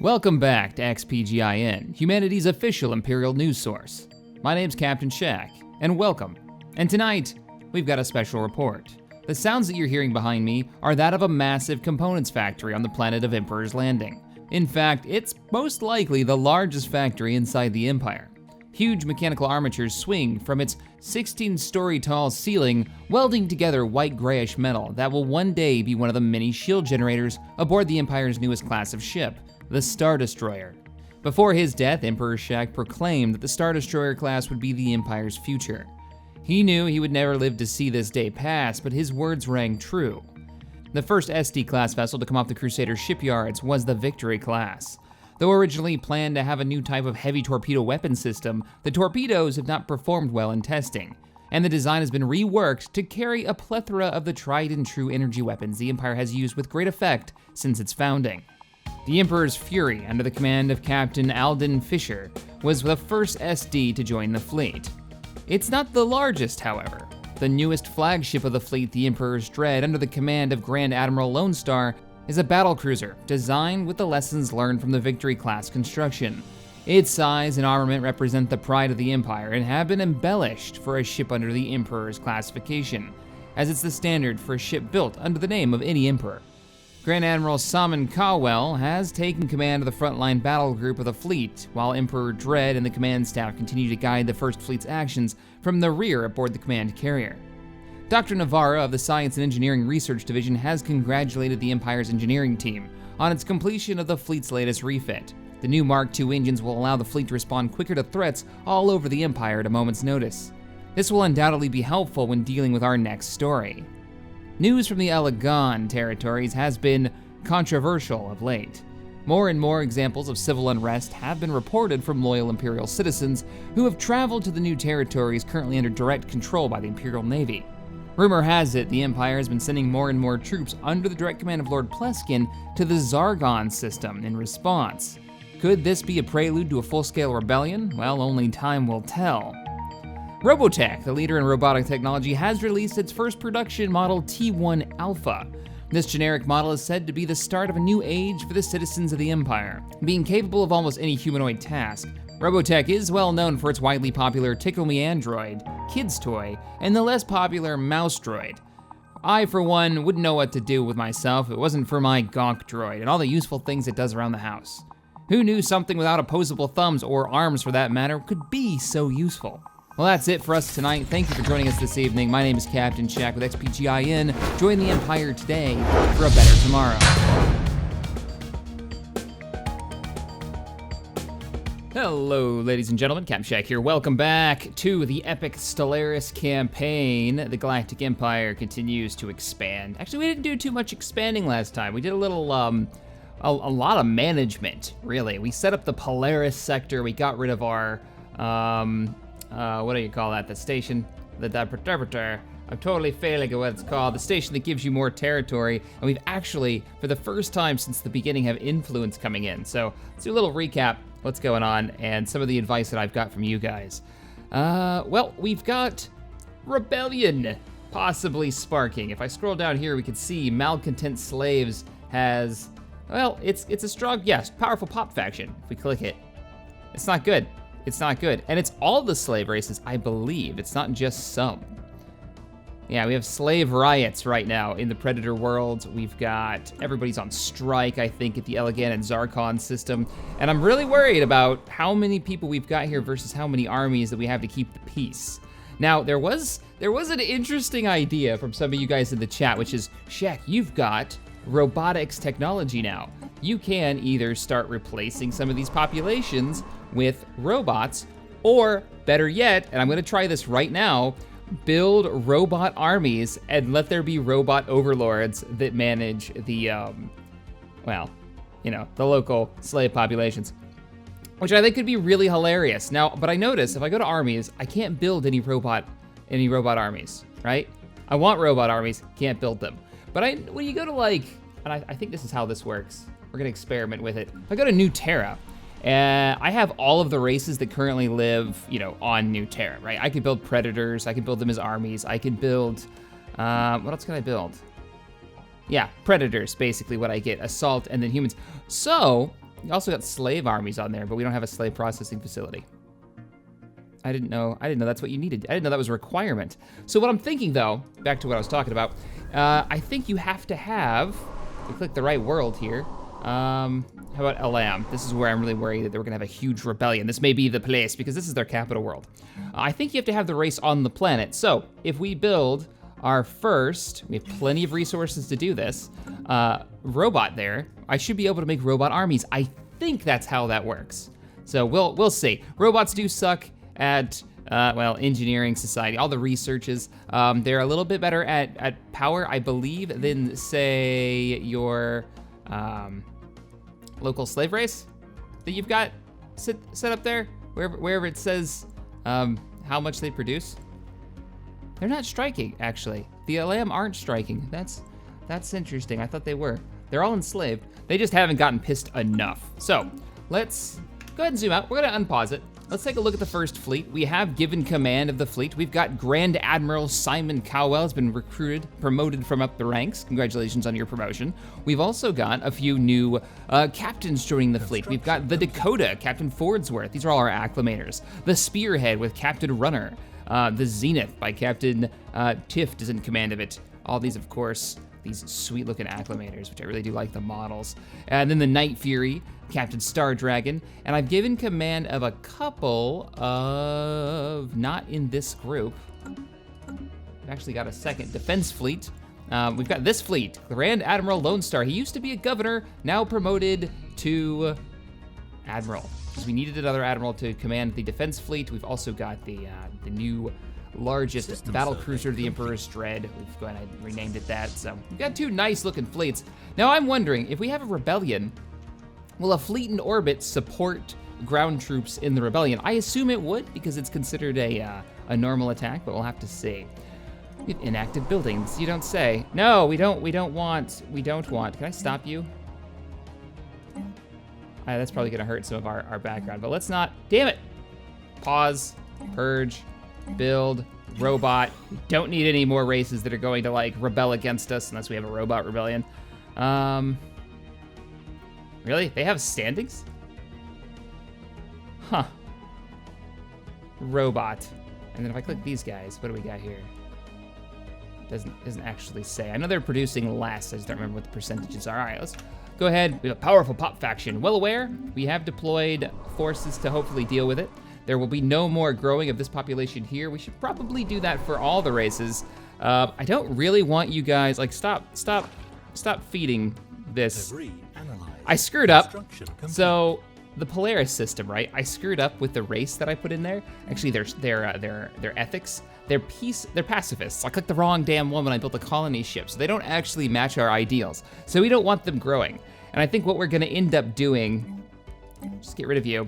Welcome back to XPGIN, humanity's official Imperial news source. My name's Captain Shaq, and welcome. And tonight, we've got a special report. The sounds that you're hearing behind me are that of a massive components factory on the planet of Emperor's Landing. In fact, it's most likely the largest factory inside the Empire. Huge mechanical armatures swing from its 16-story tall ceiling, welding together white grayish metal that will one day be one of the many shield generators aboard the Empire's newest class of ship, the Star Destroyer. Before his death, Emperor Shaq proclaimed that the Star Destroyer class would be the Empire's future. He knew he would never live to see this day pass, but his words rang true. The first SD-class vessel to come off the Crusader shipyards was the Victory class. Though originally planned to have a new type of heavy torpedo weapon system, the torpedoes have not performed well in testing, and the design has been reworked to carry a plethora of the tried and true energy weapons the Empire has used with great effect since its founding. The Emperor's Fury, under the command of Captain Alden Fisher, was the first SD to join the fleet. It's not the largest, however. The newest flagship of the fleet, the Emperor's Dread, under the command of Grand Admiral Lone Star, is a battlecruiser designed with the lessons learned from the Victory-class construction. Its size and armament represent the pride of the Empire and have been embellished for a ship under the Emperor's classification, as it's the standard for a ship built under the name of any Emperor. Grand Admiral Salmon Caldwell has taken command of the frontline battle group of the fleet, while Emperor Dread and the command staff continue to guide the First Fleet's actions from the rear aboard the command carrier. Dr. Navarra of the Science and Engineering Research Division has congratulated the Empire's engineering team on its completion of the fleet's latest refit. The new Mark II engines will allow the fleet to respond quicker to threats all over the Empire at a moment's notice. This will undoubtedly be helpful when dealing with our next story. News from the Elegon territories has been controversial of late. More and more examples of civil unrest have been reported from loyal Imperial citizens who have traveled to the new territories currently under direct control by the Imperial Navy. Rumor has it the Empire has been sending more and more troops under the direct command of Lord Pleskin to the Zargon system in response. Could this be a prelude to a full-scale rebellion? Well, only time will tell. Robotech, the leader in robotic technology, has released its first production model T1 Alpha. This generic model is said to be the start of a new age for the citizens of the Empire. Being capable of almost any humanoid task, Robotech is well known for its widely popular Tickle Me Android, Kids Toy, and the less popular Mouse Droid. I, for one, wouldn't know what to do with myself if it wasn't for my Gonk Droid and all the useful things it does around the house. Who knew something without opposable thumbs, or arms for that matter, could be so useful? Well, that's it for us tonight. Thank you for joining us this evening. My name is Captain Shaq with XPGIN. Join the Empire today for a better tomorrow. Hello, ladies and gentlemen, Captain Shaq here. Welcome back to the epic Stellaris campaign. The Galactic Empire continues to expand. Actually, we didn't do too much expanding last time. We did a little, a lot of management, really. We set up the Polaris sector. We got rid of our, what do you call that? The station, the interpreter. I'm totally failing at what it's called. The station that gives you more territory. And we've actually, for the first time since the beginning, have influence coming in. So let's do a little recap. What's going on, and some of the advice that I've got from you guys. Well, we've got rebellion possibly sparking. If I scroll down here, we can see Malcontent Slaves has, well, it's a strong, yes, powerful pop faction. If we click it, it's not good. It's not good. And it's all the slave races, I believe. It's not just some. Yeah, we have slave riots right now in the Predator world. We've got, everybody's on strike, I think, at the Elegan and Zarkon system. And I'm really worried about how many people we've got here versus how many armies that we have to keep the peace. Now, there was an interesting idea from some of you guys in the chat, which is, Shaq, you've got robotics technology now. You can either start replacing some of these populations with robots, or better yet, and I'm gonna try this right now, build robot armies and let there be robot overlords that manage the, well, you know, the local slave populations, which I think could be really hilarious. Now, but I notice if I go to armies, I can't build any robot armies, right? I want robot armies, can't build them. But when you go to like, and I think this is how this works. We're gonna experiment with it. If I go to New Terra, I have all of the races that currently live, you know, on New Terra, right? I could build predators, I could build them as armies, I could build, what else can I build? Yeah, predators, basically what I get, assault, and then humans. So, You also got slave armies on there, but we don't have a slave processing facility. I didn't know that's what you needed. I didn't know that was a requirement. So what I'm thinking, though, back to what I was talking about, I think you have to have, we click the right world here. How about Elam? This is where I'm really worried that we're gonna have a huge rebellion. This may be the place, because this is their capital world. I think you have to have the race on the planet. So if we build our first, we have plenty of resources to do this, robot there, I should be able to make robot armies. I think that's how that works. So we'll see. Robots do suck at, well, engineering, society, all the researches. They're a little bit better at power, I believe, than, say, your local slave race that you've got set up there, wherever it says how much they produce. They're not striking, actually. The Elam aren't striking. That's interesting. I thought they were. They're all enslaved. They just haven't gotten pissed enough. So let's go ahead and zoom out. We're gonna unpause it. Let's take a look at the first fleet. We have given command of the fleet. We've got Grand Admiral Simon Cowell has been promoted from up the ranks. Congratulations on your promotion. We've also got a few new captains joining the fleet. We've got the Dakota, Captain Fordsworth. These are all our acclamators. The Spearhead with Captain Runner. The Zenith by Captain Tift is in command of it. All these, of course, these sweet looking acclamators, which I really do like the models. And then the Night Fury, Captain Star Dragon, and I've given command of a couple of, not in this group. We've actually got a second defense fleet. We've got this fleet, Grand Admiral Lone Star. He used to be a governor, now promoted to admiral, because we needed another admiral to command the defense fleet. We've also got the new largest battle cruiser of the Emperor's Dread. We've gone ahead and renamed it that. So we've got two nice looking fleets. Now I'm wondering, if we have a rebellion, will a fleet in orbit support ground troops in the rebellion? I assume it would, because it's considered a normal attack, but we'll have to see. We have inactive buildings, you don't say. No, we don't want. Can I stop you? That's probably gonna hurt some of our background, but let's not, damn it. Pause, purge, build, robot. We don't need any more races that are going to like rebel against us unless we have a robot rebellion. Really? They have standings? Huh. Robot. And then if I click these guys, what do we got here? Doesn't actually say. I know they're producing less, I just don't remember what the percentages are. All right, let's go ahead. We have a powerful pop faction. Well aware, we have deployed forces to hopefully deal with it. There will be no more growing of this population here. We should probably do that for all the races. I don't really want you guys, like, stop feeding this. I screwed up. So the Polaris system, right? I screwed up with the race that I put in there. Actually, their ethics, they're pacifists. I clicked the wrong damn one when I built the colony ship, so they don't actually match our ideals. So we don't want them growing. And I think what we're gonna end up doing, just get rid of you,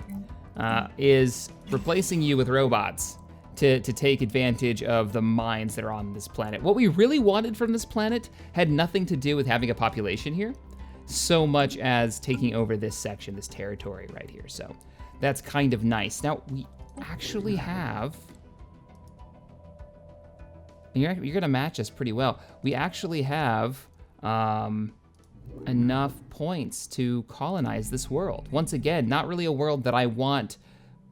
is replacing you with robots to take advantage of the mines that are on this planet. What we really wanted from this planet had nothing to do with having a population here, so much as taking over this section, this territory right here. So that's kind of nice. Now, we actually have, you're gonna match us pretty well. We actually have enough points to colonize this world. Once again, not really a world that I want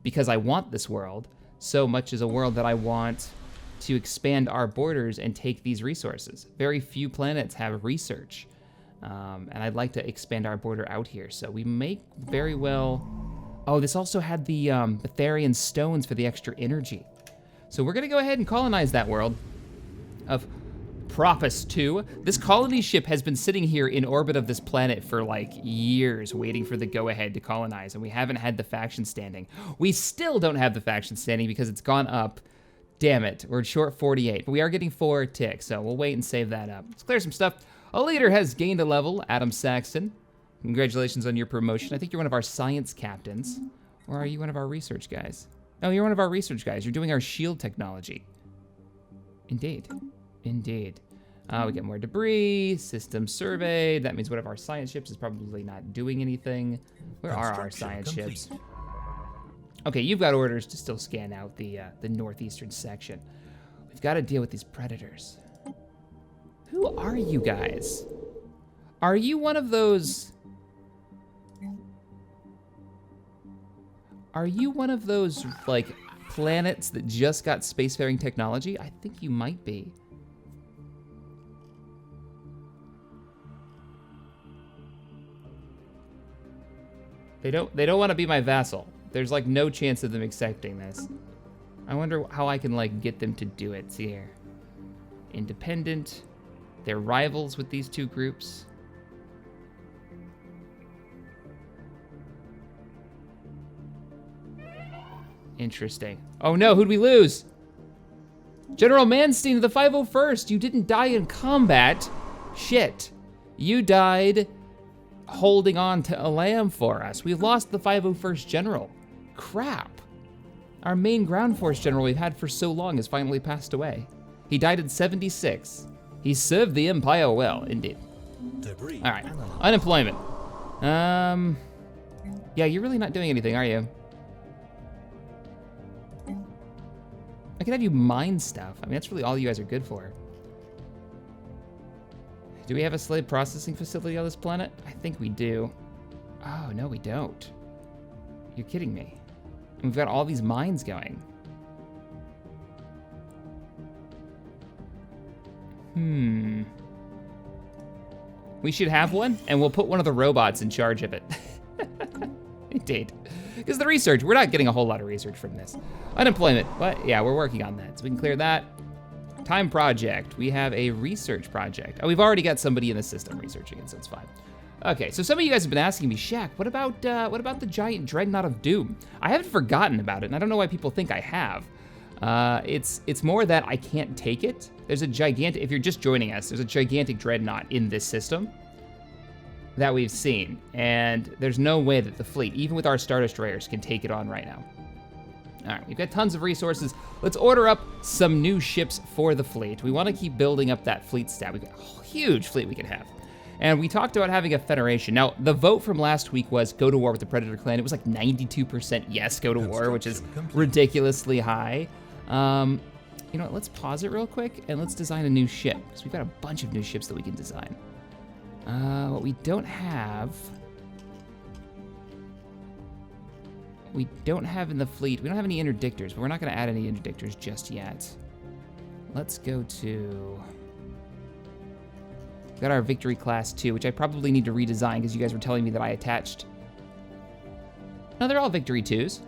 because I want this world, so much as a world that I want to expand our borders and take these resources. Very few planets have research. And I'd like to expand our border out here. So we may very well, oh, this also had the Betharian stones for the extra energy. So we're gonna go ahead and colonize that world of Propus 2. This colony ship has been sitting here in orbit of this planet for like years, waiting for the go-ahead to colonize, and we haven't had the faction standing. We still don't have the faction standing because it's gone up. Damn it, we're short 48, but we are getting 4 ticks, so we'll wait and save that up. Let's clear some stuff. A leader has gained a level, Adam Saxton. Congratulations on your promotion. I think you're one of our science captains, or are you one of our research guys? Oh, you're one of our research guys. You're doing our shield technology. Indeed. Indeed. We get more debris, system surveyed. That means one of our science ships is probably not doing anything. Where are our science ships? Okay, you've got orders to still scan out the northeastern section. We've got to deal with these predators. Who are you guys? Are you one of those Are you one of those, like, planets that just got spacefaring technology? I think you might be. They don't want to be my vassal. There's like no chance of them accepting this. I wonder how I can like get them to do it. See here. Independent. They're rivals with these two groups. Interesting. Oh no, who'd we lose? General Manstein of the 501st, you didn't die in combat. Shit. You died holding on to a lamb for us. We lost the 501st General. Crap. Our main ground force general we've had for so long has finally passed away. He died in 76. He served the Empire well, indeed. All right, unemployment. Yeah, you're really not doing anything, are you? I could have you mine stuff. I mean, that's really all you guys are good for. Do we have a slave processing facility on this planet? I think we do. Oh, no, we don't. You're kidding me. And we've got all these mines going. We should have one, and we'll put one of the robots in charge of it. Indeed. Because the research, we're not getting a whole lot of research from this. Unemployment, but yeah, we're working on that. So we can clear that. Time project, we have a research project. Oh, we've already got somebody in the system researching it, so it's fine. Okay, so some of you guys have been asking me, Shaq, what about the giant dreadnought of doom? I haven't forgotten about it, and I don't know why people think I have. It's more that I can't take it. There's a gigantic, if you're just joining us, there's a gigantic dreadnought in this system that we've seen, and there's no way that the fleet, even with our Star Destroyers, can take it on right now. All right, we've got tons of resources. Let's order up some new ships for the fleet. We want to keep building up that fleet stat. We've got a huge fleet we can have. And we talked about having a federation. Now, the vote from last week was go to war with the Predator clan. It was like 92% yes, go to war, which is ridiculously high. You know what, let's pause it real quick and let's design a new ship, because we've got a bunch of new ships that we can design. What we don't have in the fleet, we don't have any interdictors, but we're not gonna add any interdictors just yet. Let's go to, got our Victory Class 2, which I probably need to redesign because you guys were telling me that I attached. No, they're all Victory 2s.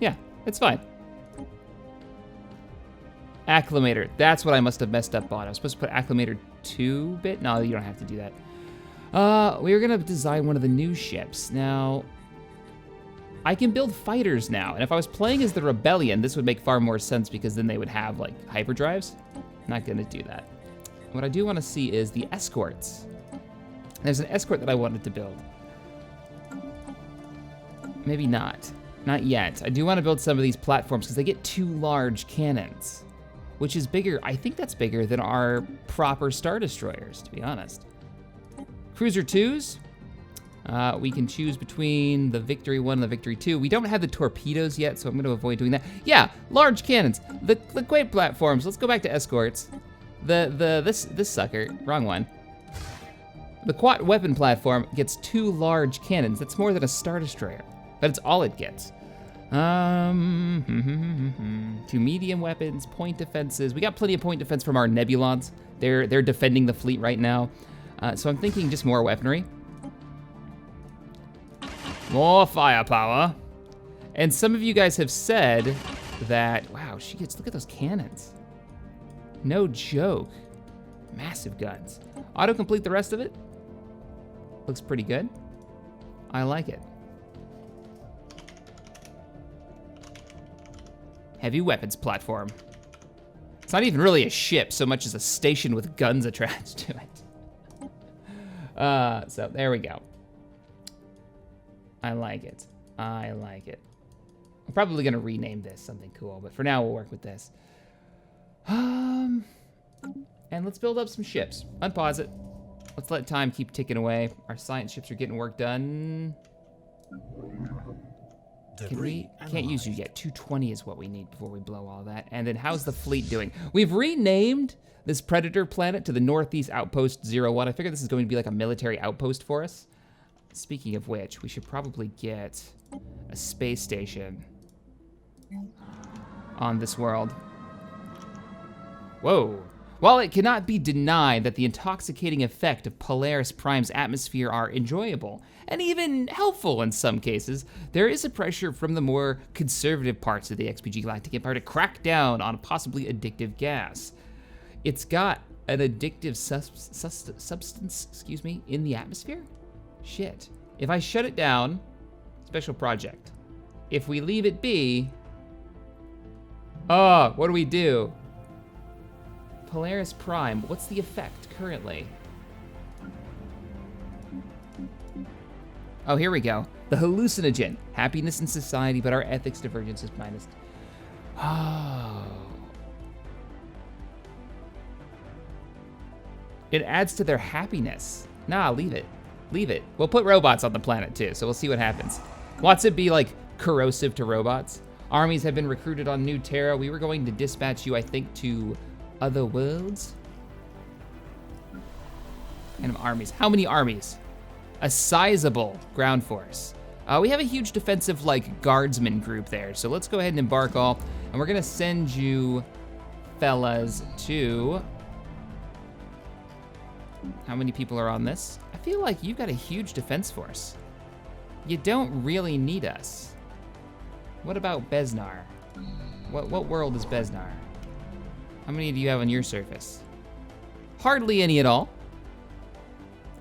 Yeah, it's fine. Acclimator, that's what I must have messed up on. I was supposed to put Acclimator 2-bit? No, you don't have to do that. We were gonna design one of the new ships. Now, I can build fighters now, and if I was playing as the Rebellion, this would make far more sense because then they would have like hyperdrives. Not gonna do that. What I do wanna see is the escorts. There's an escort that I wanted to build. Maybe not yet. I do wanna build some of these platforms because they get 2 large cannons, which is bigger, I think that's bigger than our proper Star Destroyers, to be honest. Cruiser 2s, we can choose between the Victory 1 and the Victory 2. We don't have the torpedoes yet, so I'm gonna avoid doing that. Yeah, large cannons, the great platforms. Let's go back to escorts. This sucker, wrong one. The quad weapon platform gets 2 large cannons. That's more than a Star Destroyer, but it's all it gets. 2 medium weapons, point defenses. We got plenty of point defense from our Nebulons. They're defending the fleet right now. So I'm thinking just more weaponry. More firepower. And some of you guys have said that, wow, look at those cannons. No joke. Massive guns. Autocomplete the rest of it. Looks pretty good. I like it. Heavy weapons platform. It's not even really a ship so much as a station with guns attached to it. So there we go. I like it. I like it. I'm probably gonna rename this something cool, but for now we'll work with this. And let's build up some ships. Unpause it. Let's let time keep ticking away. Our science ships are getting work done. Can't use you yet. 220 is what we need before we blow all that. And then how's the fleet doing? We've renamed this Predator planet to the Northeast Outpost 01. I figure this is going to be like a military outpost for us. Speaking of which, we should probably get a space station on this world. Whoa. While it cannot be denied that the intoxicating effect of Polaris Prime's atmosphere are enjoyable, and even helpful in some cases, there is a pressure from the more conservative parts of the XPG Galactic Empire to crack down on a possibly addictive gas. It's got an addictive substance, in the atmosphere? Shit. If I shut it down, special project. If we leave it be, what do we do? Polaris Prime, what's the effect currently? Oh, here we go. The hallucinogen. Happiness in society, but our ethics divergence is minus. Oh. It adds to their happiness. Nah, leave it. Leave it. We'll put robots on the planet too, so we'll see what happens. Wants it be like corrosive to robots? Armies have been recruited on New Terra. We were going to dispatch you, I think, to other worlds? Kind of armies. How many armies? A sizable ground force. We have a huge defensive, like, guardsman group there, so let's go ahead and embark all, and we're gonna send you fellas to... How many people are on this? I feel like you've got a huge defense force. You don't really need us. What about Besnar? What world is Besnar? How many do you have on your surface? Hardly any at all.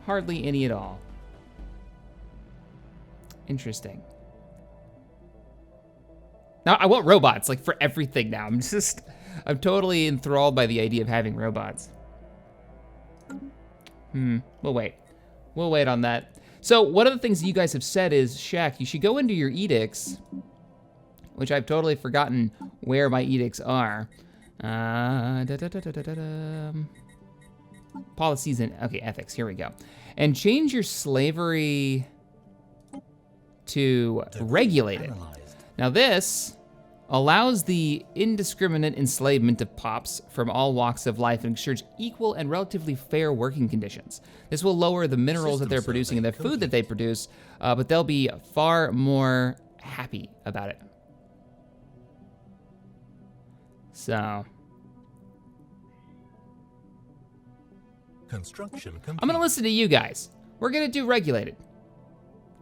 Hardly any at all. Interesting. Now, I want robots, like, for everything now. I'm totally enthralled by the idea of having robots. We'll wait. We'll wait on that. So, one of the things you guys have said is, Shaq, you should go into your edicts, which I've totally forgotten where my edicts are. Policies and, okay, ethics, here we go. And change your slavery to regulated. Now this allows the indiscriminate enslavement of pops from all walks of life and ensures equal and relatively fair working conditions. This will lower the minerals that they're producing and the food that they produce, but they'll be far more happy about it. So... Construction complete. I'm gonna listen to you guys. We're gonna do regulated.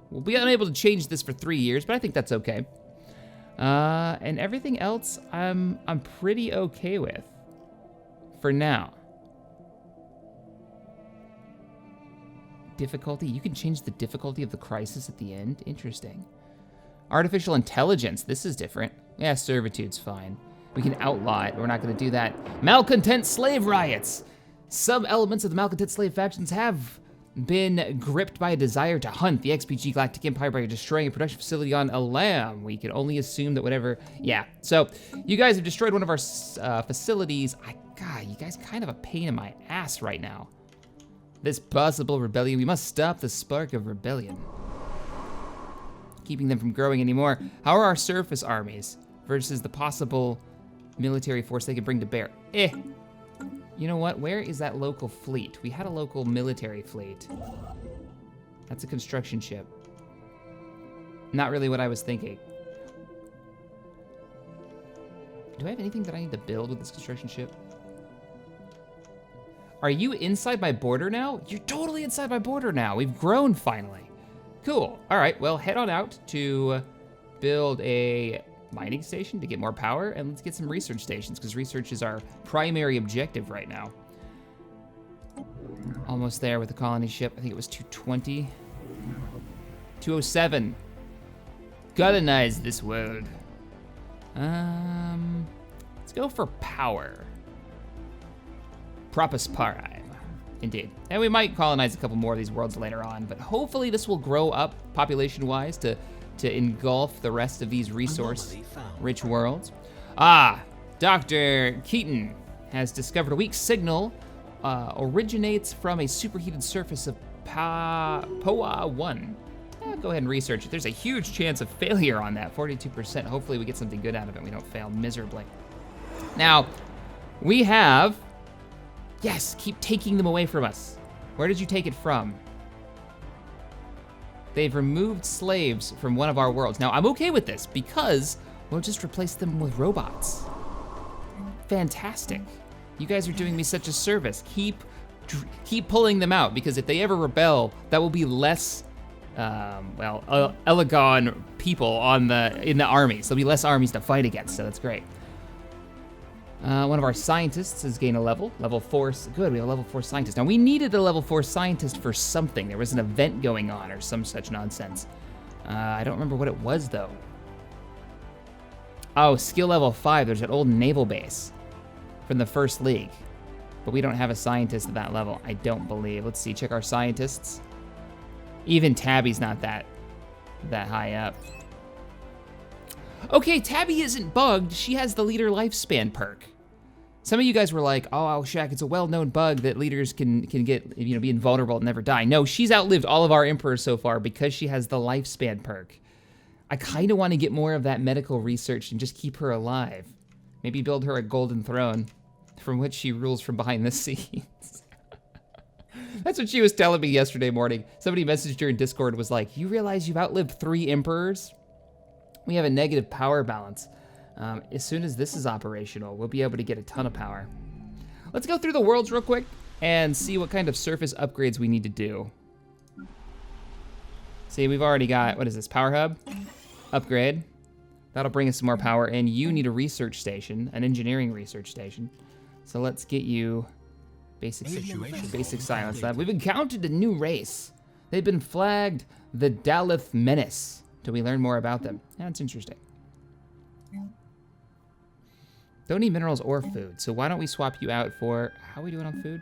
We'll be unable to change this for 3 years, but I think that's okay. And everything else, I'm pretty okay with, for now. Difficulty, you can change the difficulty of the crisis at the end. Interesting. Artificial intelligence, this is different. Yeah, servitude's fine. We can outlaw it, we're not gonna do that. Malcontent slave riots. Some elements of the malcontent slave factions have been gripped by a desire to hunt the XPG Galactic Empire by destroying a production facility on Elam. We can only assume that whatever, yeah. So, you guys have destroyed one of our facilities. God, you guys kind of a pain in my ass right now. This possible rebellion, we must stop the spark of rebellion. Keeping them from growing anymore. How are our surface armies versus the possible military force they could bring to bear? You know what? Where is that local fleet? We had a local military fleet. That's a construction ship. Not really what I was thinking. Do I have anything that I need to build with this construction ship? Are you inside my border now? You're totally inside my border now. We've grown finally. Cool. All right, well, head on out to build a mining station to get more power, and let's get some research stations, because research is our primary objective right now. Almost there with the colony ship. I think it was 220. 207. Colonize this world. Let's go for power. Proposparime. Indeed. And we might colonize a couple more of these worlds later on, but hopefully this will grow up population-wise to engulf the rest of these resource-rich worlds. Dr. Keaton has discovered a weak signal originates from a superheated surface of POA-1. Go ahead and research it. There's a huge chance of failure on that, 42%. Hopefully we get something good out of it. We don't fail miserably. Now, we have... Yes, keep taking them away from us. Where did you take it from? They've removed slaves from one of our worlds. Now, I'm okay with this because we'll just replace them with robots. Fantastic. You guys are doing me such a service. Keep pulling them out, because if they ever rebel, that will be less, Elegon people in the armies. There'll be less armies to fight against, so that's great. One of our scientists has gained a level 4. Good, we have a level 4 scientist. Now, we needed a level 4 scientist for something. There was an event going on or some such nonsense. I don't remember what it was, though. Oh, skill level 5. There's an old naval base from the First League. But we don't have a scientist at that level, I don't believe. Let's see, check our scientists. Even Tabby's not that high up. Okay, Tabby isn't bugged. She has the leader lifespan perk. Some of you guys were like, oh, Shaq, it's a well-known bug that leaders can get, be invulnerable and never die. No, she's outlived all of our emperors so far because she has the lifespan perk. I kind of want to get more of that medical research and just keep her alive. Maybe build her a golden throne from which she rules from behind the scenes. That's what she was telling me yesterday morning. Somebody messaged her in Discord, was like, you realize you've outlived 3 emperors? We have a negative power balance. As soon as this is operational, we'll be able to get a ton of power. Let's go through the worlds real quick and see what kind of surface upgrades we need to do. See, we've already got, what is this, power hub? Upgrade. That'll bring us some more power, and you need a research station, an engineering research station. So let's get you basic science lab. We've encountered a new race. They've been flagged the Daleth Menace. Till we learn more about them. Yeah, that's interesting. Don't need minerals or food, so why don't we swap you out for, how are we doing on food?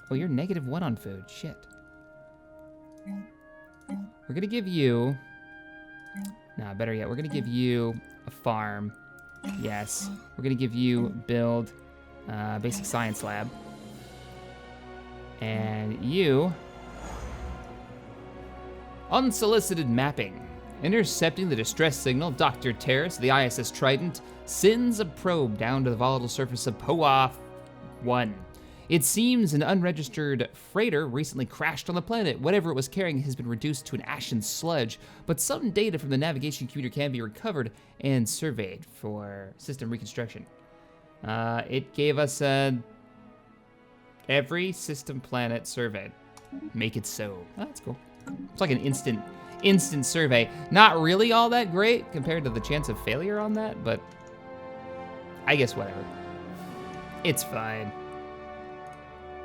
Oh, you're -1 on food, shit. We're gonna give you, nah, better yet, we're gonna give you a farm. Yes, we're gonna give you build basic science lab. And you, unsolicited mapping. Intercepting the distress signal, Dr. Terrace, the ISS Trident, sends a probe down to the volatile surface of Poa 1. It seems an unregistered freighter recently crashed on the planet. Whatever it was carrying has been reduced to an ashen sludge, but some data from the navigation computer can be recovered and surveyed for system reconstruction. It gave us every system planet surveyed. Make it so. Oh, that's cool. It's like an instant survey. Not really all that great compared to the chance of failure on that, but I guess whatever. It's fine.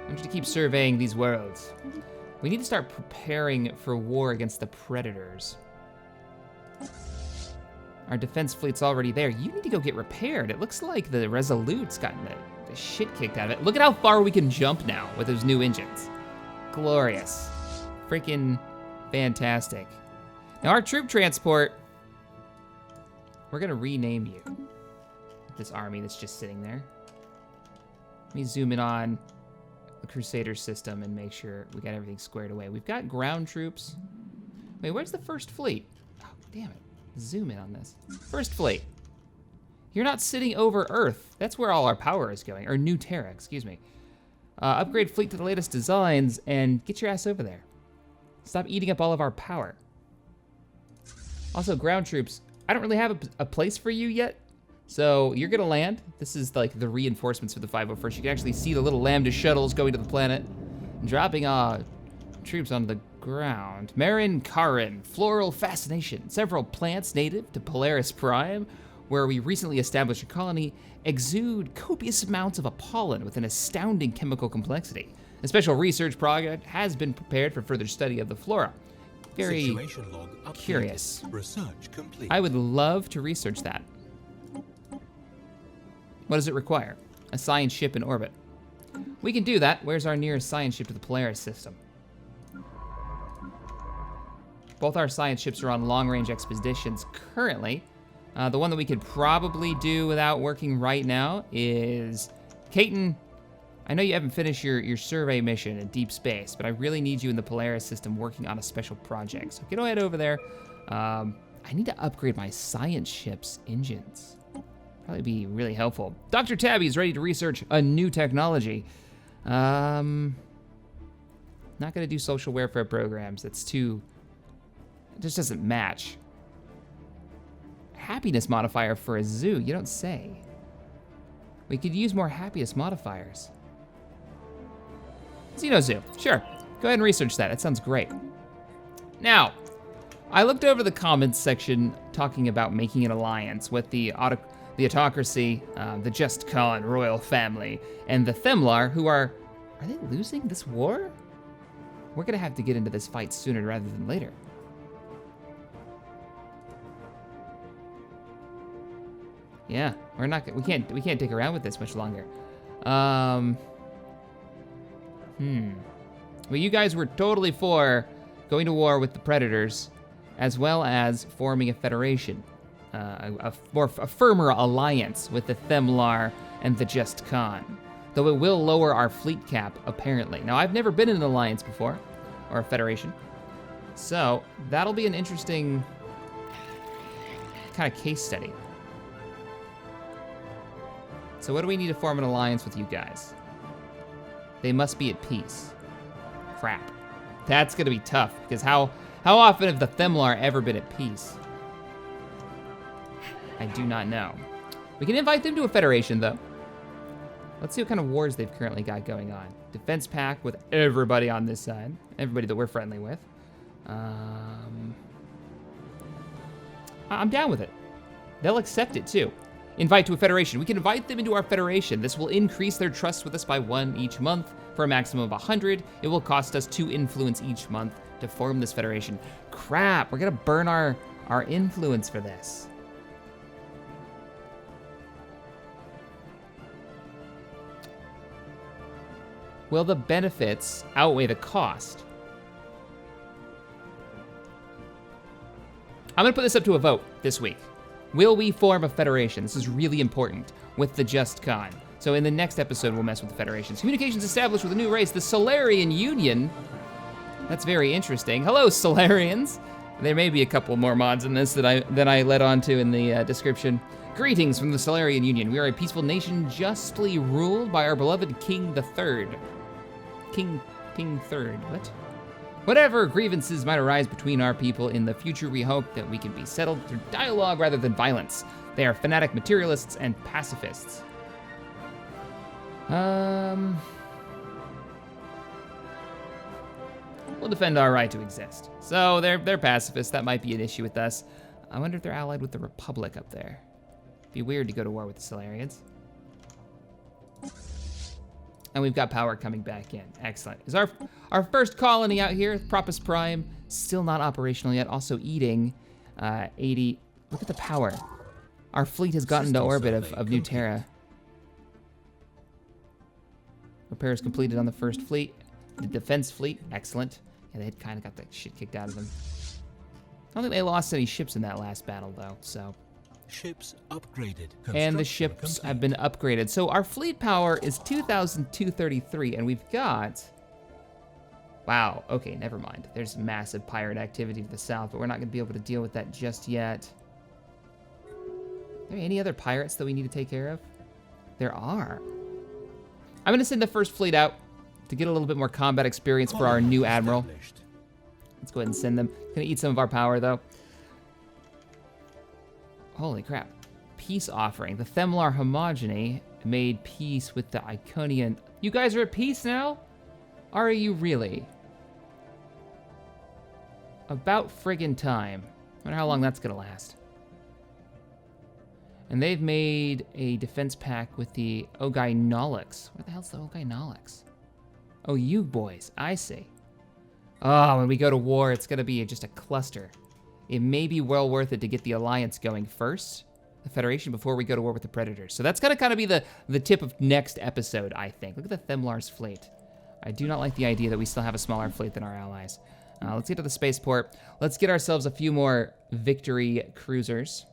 I'm just to keep surveying these worlds. We need to start preparing for war against the predators. Our defense fleet's already there. You need to go get repaired. It looks like the Resolute's gotten the shit kicked out of it. Look at how far we can jump now with those new engines. Glorious. Freaking fantastic. Now our troop transport, we're gonna rename you. This army that's just sitting there. Let me zoom in on the Crusader system and make sure we got everything squared away. We've got ground troops. Wait, where's the first fleet? Oh, damn it. Zoom in on this. First fleet. You're not sitting over Earth. That's where all our power is going. Or New Terra, excuse me. Upgrade fleet to the latest designs and get your ass over there. Stop eating up all of our power. Also, ground troops. I don't really have a place for you yet. So you're gonna land. This is like the reinforcements for the 501st. You can actually see the little Lambda shuttles going to the planet, dropping troops onto the ground. Marin Karin, floral fascination. Several plants native to Polaris Prime, where we recently established a colony, exude copious amounts of a pollen with an astounding chemical complexity. A special research project has been prepared for further study of the flora. Very curious. Research complete. I would love to research that. What does it require? A science ship in orbit. We can do that. Where's our nearest science ship to the Polaris system? Both our science ships are on long-range expeditions currently. The one that we could probably do without working right now is... Caton, I know you haven't finished your survey mission in deep space, but I really need you in the Polaris system working on a special project. So get ahead over there. I need to upgrade my science ship's engines. Probably be really helpful. Dr. Tabby is ready to research a new technology. Not gonna do social welfare programs. That's too It just doesn't match. Happiness modifier for a zoo, you don't say. We could use more happiness modifiers. Xeno Zoo, sure. Go ahead and research that, that sounds great. Now, I looked over the comments section talking about making an alliance with the Autocracy, the Just Khan royal family, and the Themlar, who are they losing this war? We're gonna have to get into this fight sooner rather than later. Yeah, we can't dick around with this much longer. Well, you guys were totally for going to war with the Predators, as well as forming a federation, a firmer alliance with the Themlar and the Just Khan. Though it will lower our fleet cap, apparently. Now, I've never been in an alliance before, or a federation, so that'll be an interesting kind of case study. So what do we need to form an alliance with you guys? They must be at peace. Crap. That's gonna be tough, because how often have the Themlar ever been at peace? I do not know. We can invite them to a federation, though. Let's see what kind of wars they've currently got going on. Defense pact with everybody on this side. Everybody that we're friendly with. I'm down with it. They'll accept it, too. Invite to a federation. We can invite them into our federation. This will increase their trust with us by 1 each month for a maximum of 100. It will cost us 2 influence each month to form this federation. Crap, we're gonna burn our influence for this. Will the benefits outweigh the cost? I'm gonna put this up to a vote this week. Will we form a federation? This is really important with the Just Khan. So in the next episode, we'll mess with the federations. Communications established with a new race, the Solarian Union. That's very interesting. Hello, Solarians. There may be a couple more mods in this that I led on to in the description. Greetings from the Solarian Union. We are a peaceful nation justly ruled by our beloved King the Third. King Third, what? Whatever grievances might arise between our people in the future, we hope that we can be settled through dialogue rather than violence. They are fanatic materialists and pacifists. We'll defend our right to exist. So they're pacifists, that might be an issue with us. I wonder if they're allied with the Republic up there. Be weird to go to war with the Solarians. And we've got power coming back in. Excellent. Is our first colony out here, Propus Prime, still not operational yet. Also eating 80. Look at the power. Our fleet has gotten to orbit of New Terra. Repairs completed on the first fleet. The defense fleet, excellent. Yeah, they had kind of got that shit kicked out of them. I don't think they lost any ships in that last battle, though, so. Ships upgraded. And the ships have been upgraded. So our fleet power is 2,233, and we've got... Wow, okay, never mind. There's massive pirate activity to the south, but we're not gonna be able to deal with that just yet. Are there any other pirates that we need to take care of? There are. I'm gonna send the first fleet out to get a little bit more combat experience for our new admiral. Let's go ahead and send them. Gonna eat some of our power, though. Holy crap. Peace offering. The Themlar Homogeny made peace with the Iconian. You guys are at peace now? Are you really? About friggin' time. I wonder how long that's gonna last. And they've made a defense pact with the Ogainolix. Where the hell's the Ogainolix? Oh, you boys, I see. Oh, when we go to war, it's gonna be just a cluster. It may be well worth it to get the alliance going first, the Federation, before we go to war with the Predators. So that's gonna kind of be the tip of next episode, I think. Look at the Themlar's fleet. I do not like the idea that we still have a smaller fleet than our allies. Let's get to the spaceport. Let's get ourselves a few more victory cruisers.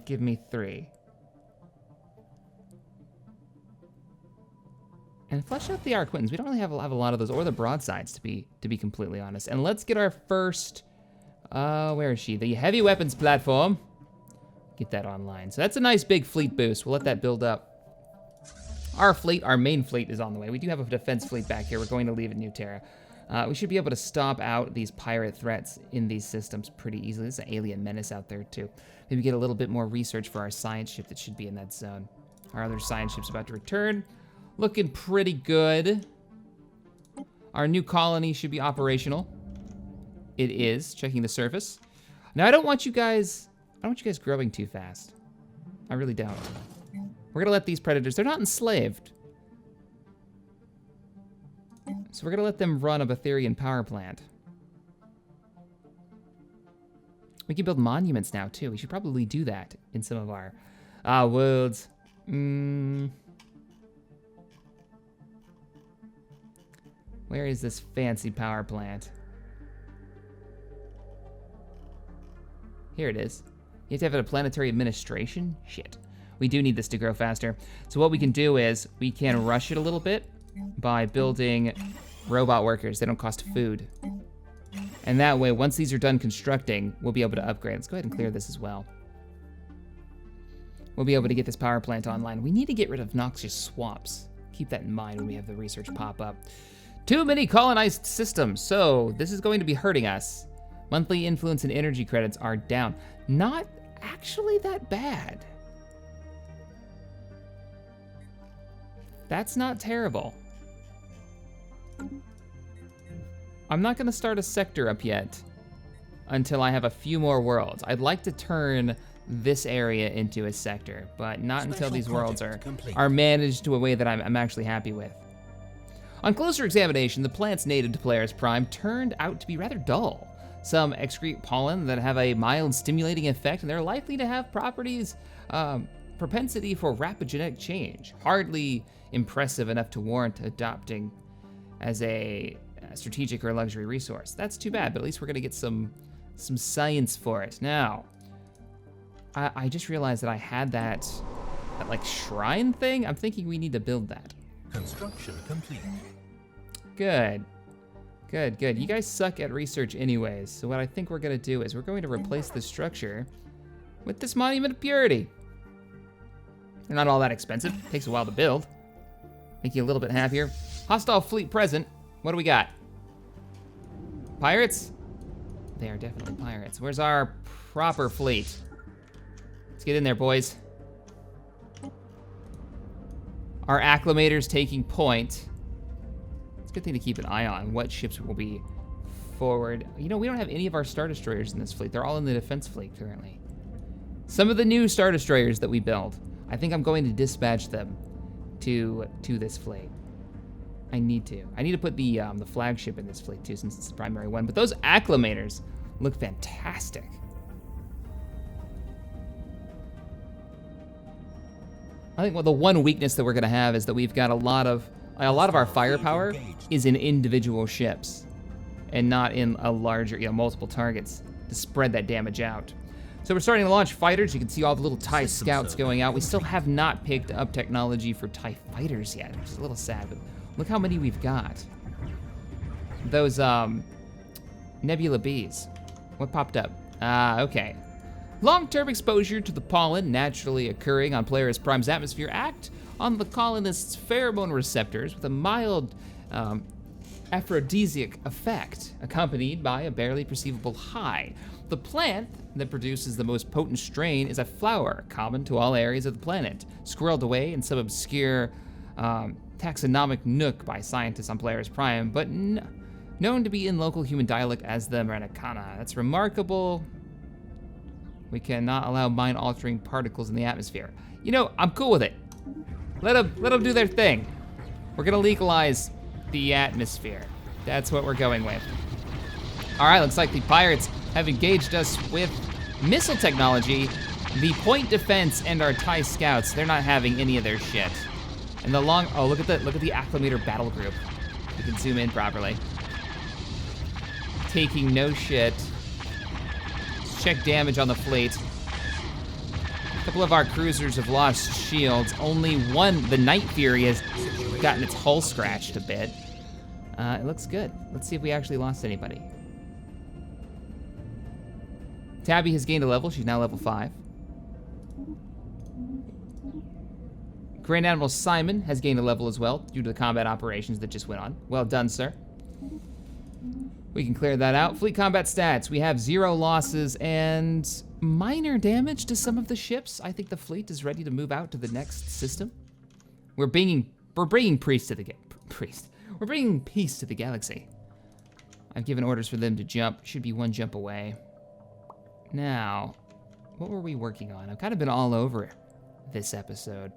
Give me 3. And flesh out the Arquitans. We don't really have a lot of those, or the broadsides, to be completely honest. And let's get our first, where is she? The heavy weapons platform. Get that online. So that's a nice big fleet boost. We'll let that build up. Our fleet, our main fleet, is on the way. We do have a defense fleet back here. We're going to leave at New Terra. We should be able to stomp out these pirate threats in these systems pretty easily. There's an alien menace out there, too. Maybe get a little bit more research for our science ship that should be in that zone. Our other science ship's about to return. Looking pretty good. Our new colony should be operational. It is. Checking the surface. Now, I don't want you guys growing too fast. I really don't. We're gonna let these predators, they're not enslaved. So we're gonna let them run a Betharian power plant. We can build monuments now too. We should probably do that in some of our worlds. Where is this fancy power plant? Here it is. You have to have a planetary administration? Shit. We do need this to grow faster. So what we can do is we can rush it a little bit by building robot workers. They don't cost food. And that way, once these are done constructing, we'll be able to upgrade. Let's go ahead and clear this as well. We'll be able to get this power plant online. We need to get rid of noxious swamps. Keep that in mind when we have the research pop up. Too many colonized systems, so this is going to be hurting us. Monthly influence and energy credits are down. Not actually that bad. That's not terrible. I'm not gonna start a sector up yet until I have a few more worlds. I'd like to turn this area into a sector, but not until these worlds are managed to a way that I'm actually happy with. On closer examination, the plants native to Polaris Prime turned out to be rather dull. Some excrete pollen that have a mild stimulating effect, and they're likely to have properties, propensity for rapid genetic change. Hardly impressive enough to warrant adopting as a strategic or luxury resource. That's too bad, but at least we're gonna get some science for it. Now, I just realized that I had that like shrine thing. I'm thinking we need to build that. Construction complete. Good. Good, good. You guys suck at research anyways, so what I think we're gonna do is we're going to replace this structure with this Monument of Purity. They're not all that expensive. Takes a while to build. Make you a little bit happier. Hostile fleet present. What do we got? Pirates? They are definitely pirates. Where's our proper fleet? Let's get in there, boys. Our acclimator's taking point. It's a good thing to keep an eye on what ships will be forward. You know, we don't have any of our Star Destroyers in this fleet. They're all in the defense fleet currently. Some of the new Star Destroyers that we build, I think I'm going to dispatch them to this fleet. I need to put the flagship in this fleet too, since it's the primary one. But those acclimators look fantastic. I think the one weakness that we're gonna have is that we've got a lot of our firepower is in individual ships, and not in a larger, multiple targets to spread that damage out. So we're starting to launch fighters. You can see all the little TIE scouts going out. We still have not picked up technology for TIE fighters yet, which is a little sad, but look how many we've got. Those Nebula Bees. What popped up? Okay. Long-term exposure to the pollen naturally occurring on Polaris Prime's atmosphere act on the colonists' pheromone receptors with a mild aphrodisiac effect, accompanied by a barely perceivable high. The plant that produces the most potent strain is a flower common to all areas of the planet, squirreled away in some obscure taxonomic nook by scientists on Polaris Prime, but known to be in local human dialect as the Maranacana. That's remarkable. We cannot allow mind-altering particles in the atmosphere. You know, I'm cool with it. Let them do their thing. We're gonna legalize the atmosphere. That's what we're going with. All right, looks like the pirates have engaged us with missile technology. The point defense and our TIE scouts, they're not having any of their shit. And the look at the acclimator battle group. We can zoom in properly. Taking no shit. Let's check damage on the fleet. A couple of our cruisers have lost shields. Only one, the Night Fury, has gotten its hull scratched a bit. It looks good. Let's see if we actually lost anybody. Tabby has gained a level. She's now level 5. Grand Admiral Simon has gained a level as well due to the combat operations that just went on. Well done, sir. We can clear that out. Fleet combat stats. We have 0 losses and minor damage to some of the ships. I think the fleet is ready to move out to the next system. We're bringing peace to the galaxy. I've given orders for them to jump. Should be 1 jump away. Now, what were we working on? I've kind of been all over this episode.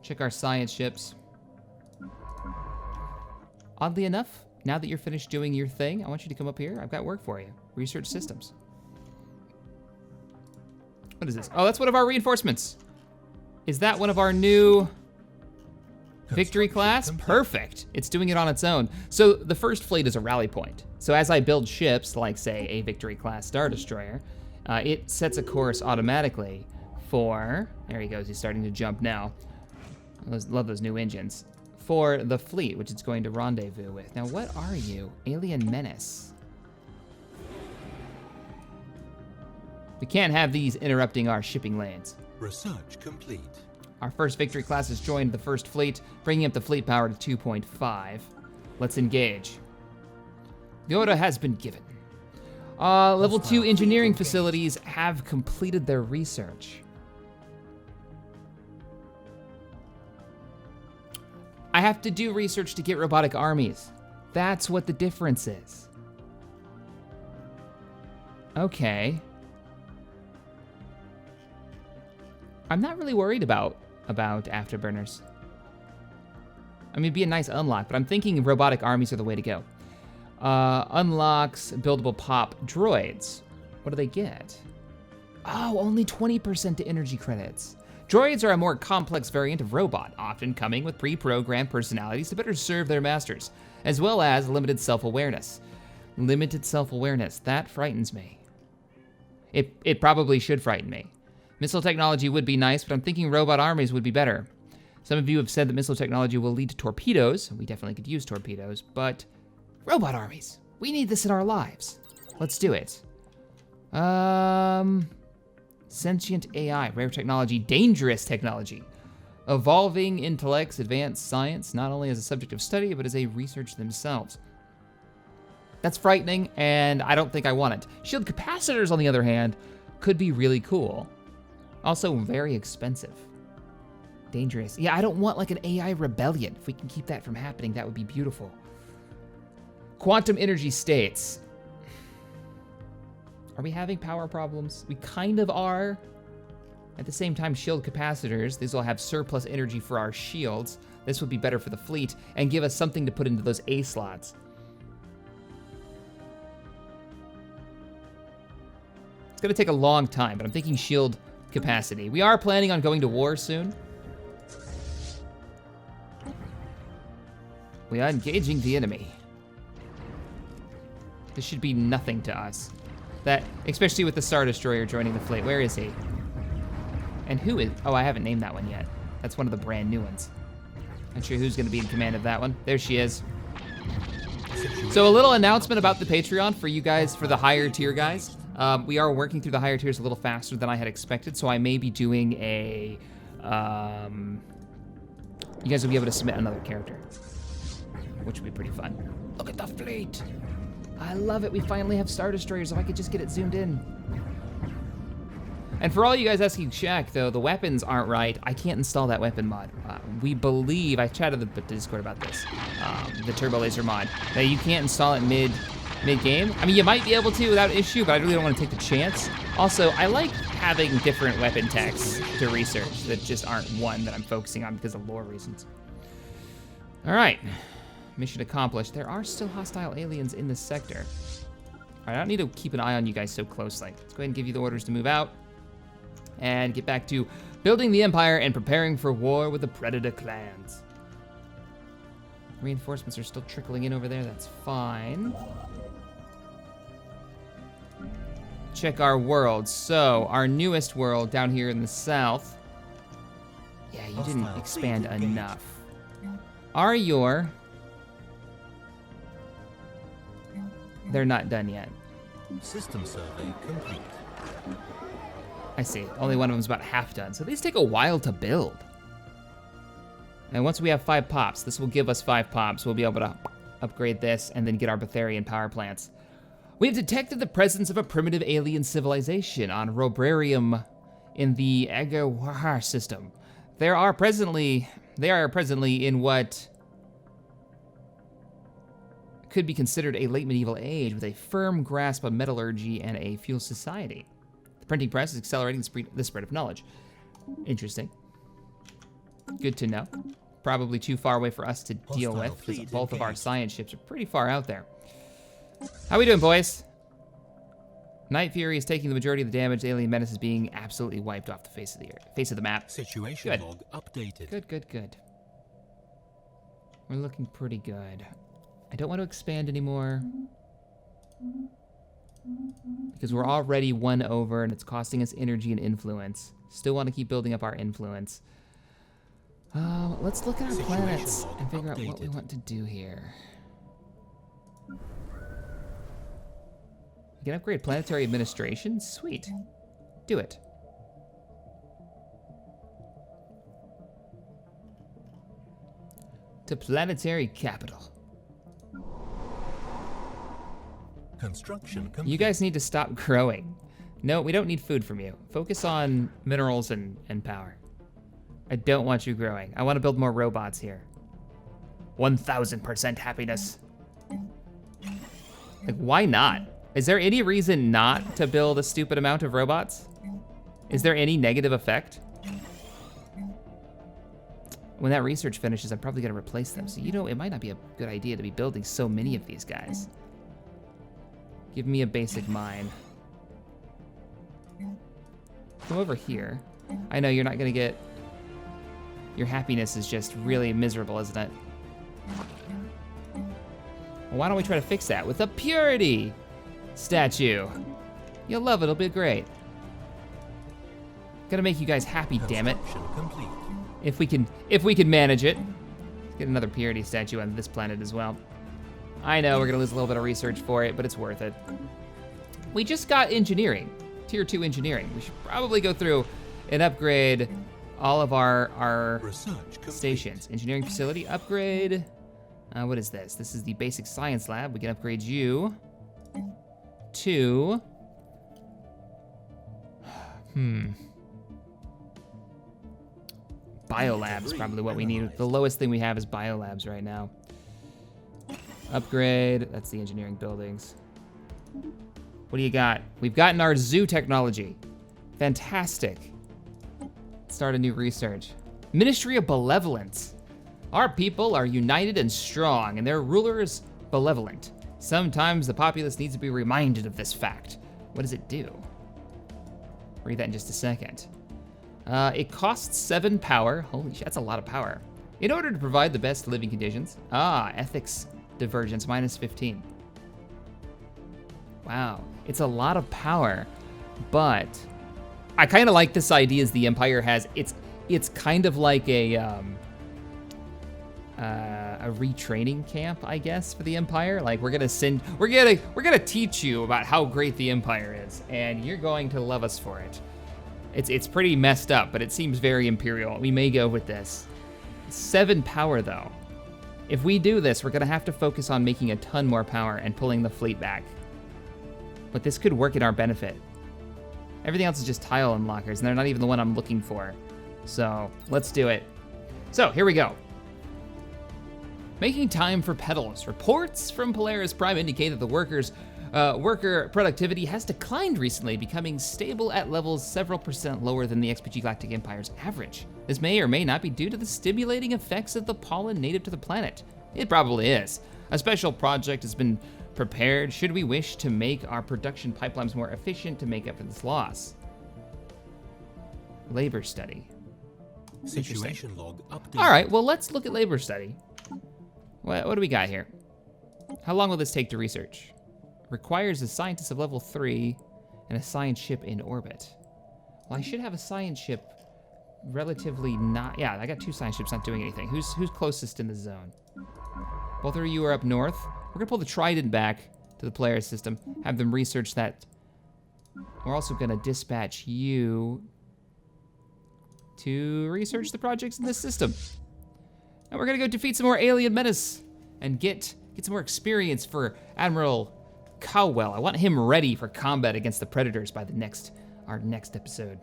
Check our science ships. Oddly enough, now that you're finished doing your thing, I want you to come up here. I've got work for you. Research systems. What is this? Oh, that's one of our reinforcements. Is that one of our new victory class? Perfect. It's doing it on its own. So the first fleet is a rally point. So as I build ships, like say a victory class Star Destroyer, it sets a course automatically for, there he goes, he's starting to jump now. Love those new engines. For the fleet, which it's going to rendezvous with. Now, what are you? Alien menace. We can't have these interrupting our shipping lanes. Research complete. Our first victory class has joined the first fleet, bringing up the fleet power to 2.5. Let's engage. The order has been given. Level 2 engineering facilities have completed their research. I have to do research to get robotic armies. That's what the difference is. Okay. I'm not really worried about afterburners. I mean, it'd be a nice unlock, but I'm thinking robotic armies are the way to go. Unlocks buildable pop droids. What do they get? Oh, only 20% to energy credits. Droids are a more complex variant of robot, often coming with pre-programmed personalities to better serve their masters, as well as limited self-awareness. Limited self-awareness, that frightens me. It probably should frighten me. Missile technology would be nice, but I'm thinking robot armies would be better. Some of you have said that missile technology will lead to torpedoes. We definitely could use torpedoes, but robot armies, we need this in our lives. Let's do it. Sentient AI, rare technology, dangerous technology. Evolving intellects, advanced science, not only as a subject of study, but as a research themselves. That's frightening, and I don't think I want it. Shield capacitors, on the other hand, could be really cool. Also very expensive. Dangerous. Yeah, I don't want like an AI rebellion. If we can keep that from happening, that would be beautiful. Quantum energy states. Are we having power problems? We kind of are. At the same time, shield capacitors, these will have surplus energy for our shields. This would be better for the fleet and give us something to put into those A slots. It's gonna take a long time, but I'm thinking shield capacity. We are planning on going to war soon. We are engaging the enemy. This should be nothing to us. That, especially with the Star Destroyer joining the fleet. Where is he? And who is, oh, I haven't named that one yet. That's one of the brand new ones. Not sure who's gonna be in command of that one. There she is. So a little announcement about the Patreon for you guys, for the higher tier guys. We are working through the higher tiers a little faster than I had expected, so I may be doing a, you guys will be able to submit another character, which would be pretty fun. Look at the fleet. I love it, we finally have Star Destroyers. If I could just get it zoomed in. And for all you guys asking Shaq, though, the weapons aren't right. I can't install that weapon mod. We believe, I chatted with the Discord about this, the Turbo Laser mod, that you can't install it mid-game. I mean, you might be able to without issue, but I really don't want to take the chance. Also, I like having different weapon techs to research that just aren't one that I'm focusing on because of lore reasons. All right. Mission accomplished. There are still hostile aliens in this sector. All right, I don't need to keep an eye on you guys so closely. Let's go ahead and give you the orders to move out and get back to building the Empire and preparing for war with the Predator clans. Reinforcements are still trickling in over there. That's fine. Check our world. So, our newest world down here in the south. Yeah, you didn't expand enough. Are your... They're not done yet. System survey complete. I see. Only one of them's about half done. So these take a while to build. And once we have 5 pops, this will give us 5 pops. We'll be able to upgrade this and then get our Betharian power plants. We have detected the presence of a primitive alien civilization on Robrarium in the Agawar system. They are presently in what could be considered a late medieval age with a firm grasp on metallurgy and a feudal society. The printing press is accelerating the spread of knowledge. Interesting. Good to know. Probably too far away for us to deal with, because both of our science ships are pretty far out there. How we doing, boys? Night Fury is taking the majority of the damage. The alien menace is being absolutely wiped off the face of the map. Situation Good. log updated. Good. We're looking pretty good. I don't want to expand anymore, because we're already 1 over and it's costing us energy and influence. Still want to keep building up our influence. Let's look at our planets and figure out what we want to do here. We can upgrade planetary administration? Sweet. Do it. To planetary capital. Construction complete. You guys need to stop growing. No, we don't need food from you. Focus on minerals and power. I don't want you growing. I want to build more robots here. 1000% happiness. Like, why not? Is there any reason not to build a stupid amount of robots? Is there any negative effect? When that research finishes, I'm probably gonna replace them. So, you know, it might not be a good idea to be building so many of these guys. Give me a basic mine. Come over here. I know you're not gonna get... Your happiness is just really miserable, isn't it? Well, why don't we try to fix that with a purity statue? You'll love it, it'll be great. Gotta make you guys happy, damn it. Complete. If we can manage it. Let's get another purity statue on this planet as well. I know we're gonna lose a little bit of research for it, but it's worth it. We just got engineering, tier 2 engineering. We should probably go through and upgrade all of our stations. Engineering facility upgrade. What is this? This is the basic science lab. We can upgrade you to... Biolabs is probably what we need. The lowest thing we have is biolabs right now. Upgrade, that's the engineering buildings. What do you got? We've gotten our zoo technology. Fantastic. Start a new research. Ministry of Benevolence. Our people are united and strong, and their rulers benevolent. Sometimes the populace needs to be reminded of this fact. What does it do? Read that in just a second. It costs 7 power. Holy shit, that's a lot of power. In order to provide the best living conditions. Ethics divergence, minus 15. Wow, it's a lot of power, but I kind of like this idea as the Empire has. It's kind of like a retraining camp, I guess, for the Empire. Like we're gonna teach you about how great the Empire is, and you're going to love us for it. It's pretty messed up, but it seems very Imperial. We may go with this. 7 power though. If we do this, we're gonna have to focus on making a ton more power and pulling the fleet back. But this could work in our benefit. Everything else is just tile unlockers, and they're not even the one I'm looking for. So let's do it. So here we go. Making time for pedals. Reports from Polaris Prime indicate that the worker productivity has declined recently, becoming stable at levels several percent lower than the XPG Galactic Empire's average. This may or may not be due to the stimulating effects of the pollen native to the planet. It probably is. A special project has been prepared should we wish to make our production pipelines more efficient to make up for this loss. Labor study. Situation log update. All right, well, let's look at labor study. What do we got here? How long will this take to research? Requires a scientist of level 3 and a science ship in orbit. Well, I should have a science ship relatively not... Yeah, I got 2 science ships not doing anything. Who's closest in the zone? Both of you are up north. We're gonna pull the Trident back to the Polaris system, have them research that We're also gonna dispatch you to research the projects in this system. And we're gonna go defeat some more alien menace and get some more experience for Admiral Cowell. I want him ready for combat against the Predators by our next episode.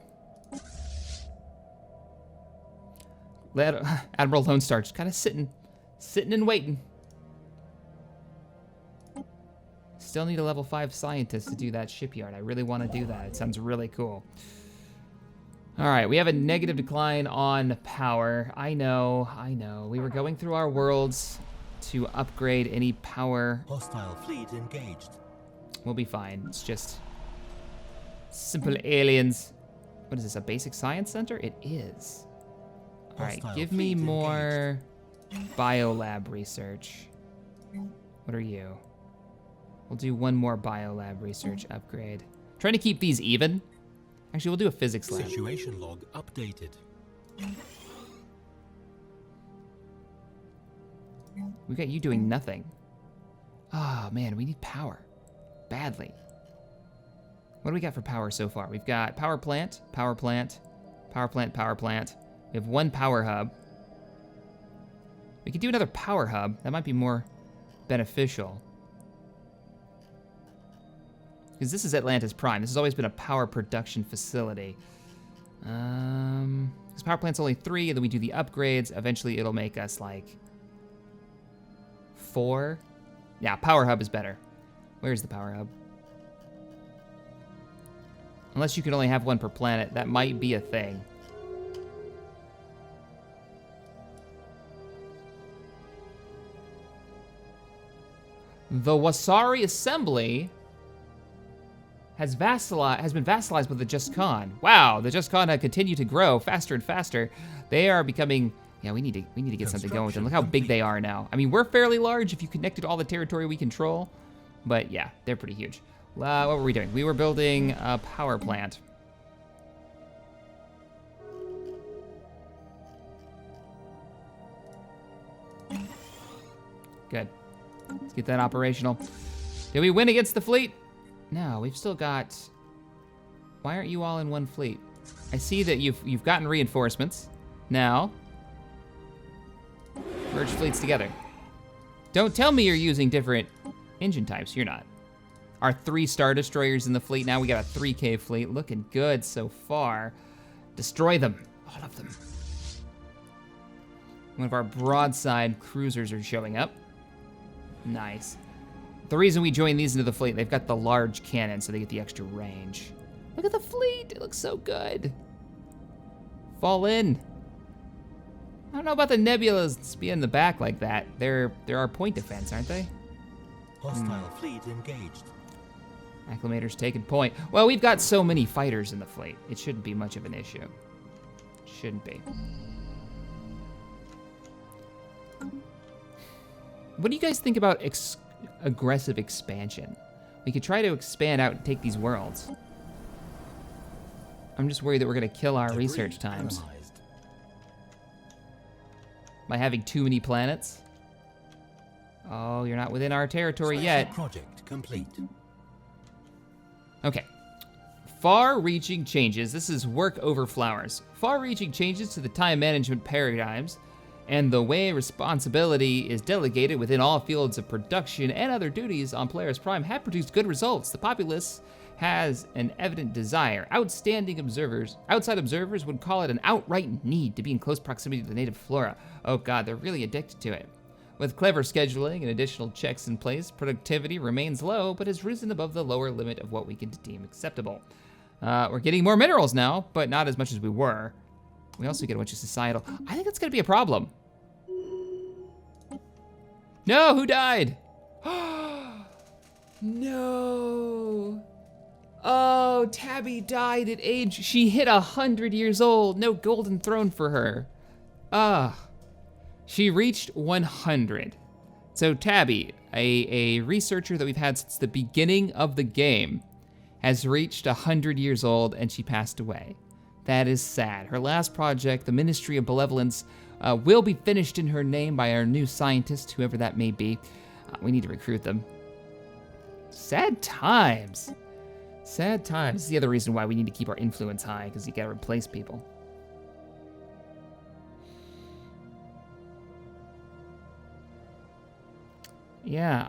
Admiral Lone Star just kind of sitting and waiting. Still need a level 5 scientist to do that shipyard. I really want to do that. It sounds really cool. All right, we have a negative decline on power. I know. We were going through our worlds to upgrade any power. Hostile fleet engaged. We'll be fine. It's just simple aliens. What is this, a basic science center? It is. All right, give me more biolab research. What are you? We'll do one more biolab research upgrade. Trying to keep these even. Actually, we'll do a physics lab. Situation log updated. We got you doing nothing. Oh man, we need power. Badly. What do we got for power so far? We've got power plant, power plant, power plant, power plant. We have one power hub. We could do another power hub. That might be more beneficial. Because this is Atlantis Prime. This has always been a power production facility. This power plant's only 3, and then we do the upgrades. Eventually it'll make us like 4. Yeah, power hub is better. Where's the power hub? Unless you can only have one per planet, that might be a thing. The Wasari Assembly has been vassalized with the Just Khan. Wow, the Just Khan had continued to grow faster and faster. They are becoming, yeah, we need to get something going with them. Look how big they are now. I mean, we're fairly large if you connected all the territory we control, but yeah, they're pretty huge. What were we doing? We were building a power plant. Good. Let's get that operational. Did we win against the fleet? No, we've still got... Why aren't you all in one fleet? I see that you've gotten reinforcements. Now, merge fleets together. Don't tell me you're using different engine types. You're not. Our 3 Star Destroyers in the fleet. Now we got a 3K fleet. Looking good so far. Destroy them. All of them. One of our broadside cruisers are showing up. Nice. The reason we joined these into the fleet, they've got the large cannon, so they get the extra range. Look at the fleet. It looks so good. Fall in. I don't know about the nebulas being in the back like that. They're our point defense, aren't they? Hostile fleet engaged. Acclimator's taking point. Well, we've got so many fighters in the fleet. It shouldn't be much of an issue. Shouldn't be. What do you guys think about aggressive expansion? We could try to expand out and take these worlds. I'm just worried that we're gonna kill our research times by having too many planets. Oh, you're not within our territory yet. Project complete. Okay. Far-reaching changes. This is work over flowers. Far-reaching changes to the time management paradigms and the way responsibility is delegated within all fields of production and other duties on Polaris Prime have produced good results. The populace has an evident desire. Outside observers would call it an outright need to be in close proximity to the native flora. Oh God, they're really addicted to it. With clever scheduling and additional checks in place, productivity remains low, but has risen above the lower limit of what we can deem acceptable. We're getting more minerals now, but not as much as we were. We also get a bunch of societal. I think that's gonna be a problem. No, who died? No. Oh, Tabby died at age, she hit 100 years old. No golden throne for her. She reached 100. So Tabby, a researcher that we've had since the beginning of the game, has reached 100 years old and she passed away. That is sad. Her last project, the Ministry of Benevolence, will be finished in her name by our new scientist, whoever that may be. We need to recruit them. Sad times. Sad times. This is the other reason why we need to keep our influence high, because you gotta replace people. Yeah,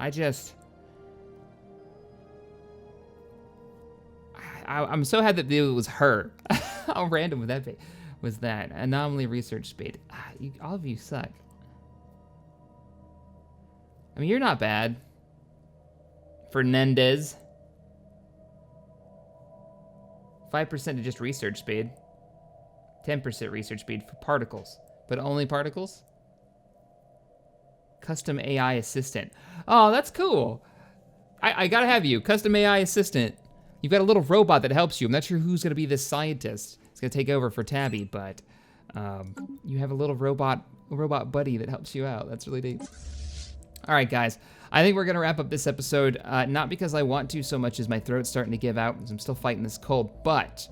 I'm so happy that it was her. How random would that be? Was that anomaly research speed? All of you suck. I mean, you're not bad. Fernandez. 5% to just research speed. 10% research speed for particles, but only particles. Custom AI assistant. Oh, that's cool. I gotta have you. Custom AI assistant. You've got a little robot that helps you. I'm not sure who's gonna be this scientist. It's gonna take over for Tabby, but you have a little robot buddy that helps you out. That's really neat. All right, guys. I think we're gonna wrap up this episode, not because I want to so much as my throat's starting to give out because I'm still fighting this cold, but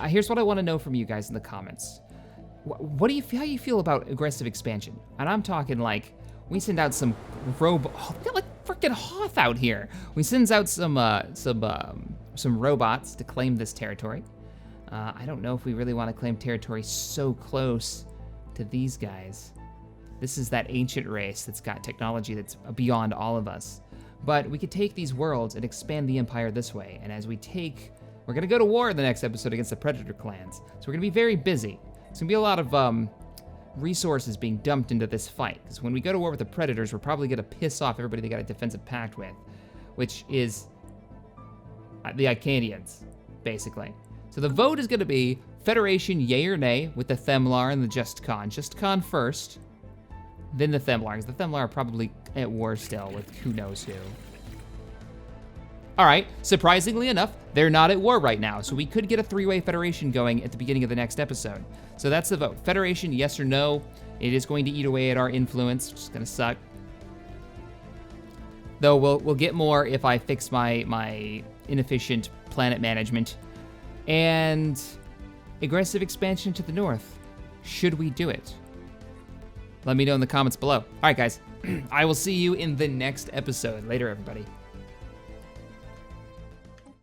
here's what I wanna know from you guys in the comments. How do you feel about aggressive expansion? And I'm talking like, we send out some we got like freaking Hoth out here. We send out some robots to claim this territory. I don't know if we really wanna claim territory so close to these guys. This is that ancient race that's got technology that's beyond all of us. But we could take these worlds and expand the Empire this way. And as we're gonna go to war in the next episode against the Predator clans. So we're gonna be very busy. It's gonna be a lot of resources being dumped into this fight. Because when we go to war with the Predators, we're probably gonna piss off everybody they got a defensive pact with, which is the Icanians, basically. So the vote is gonna be Federation, yay or nay, with the Themlar and the Just Con. Just Con first. Then the Themlar, because the Themlar are probably at war still with who knows who. All right, surprisingly enough, they're not at war right now, so we could get a three-way Federation going at the beginning of the next episode. So that's the vote. Federation, yes or no. It is going to eat away at our influence, which is gonna suck. Though we'll get more if I fix my inefficient planet management. And aggressive expansion to the north. Should we do it? Let me know in the comments below. All right, guys. I will see you in the next episode. Later, everybody.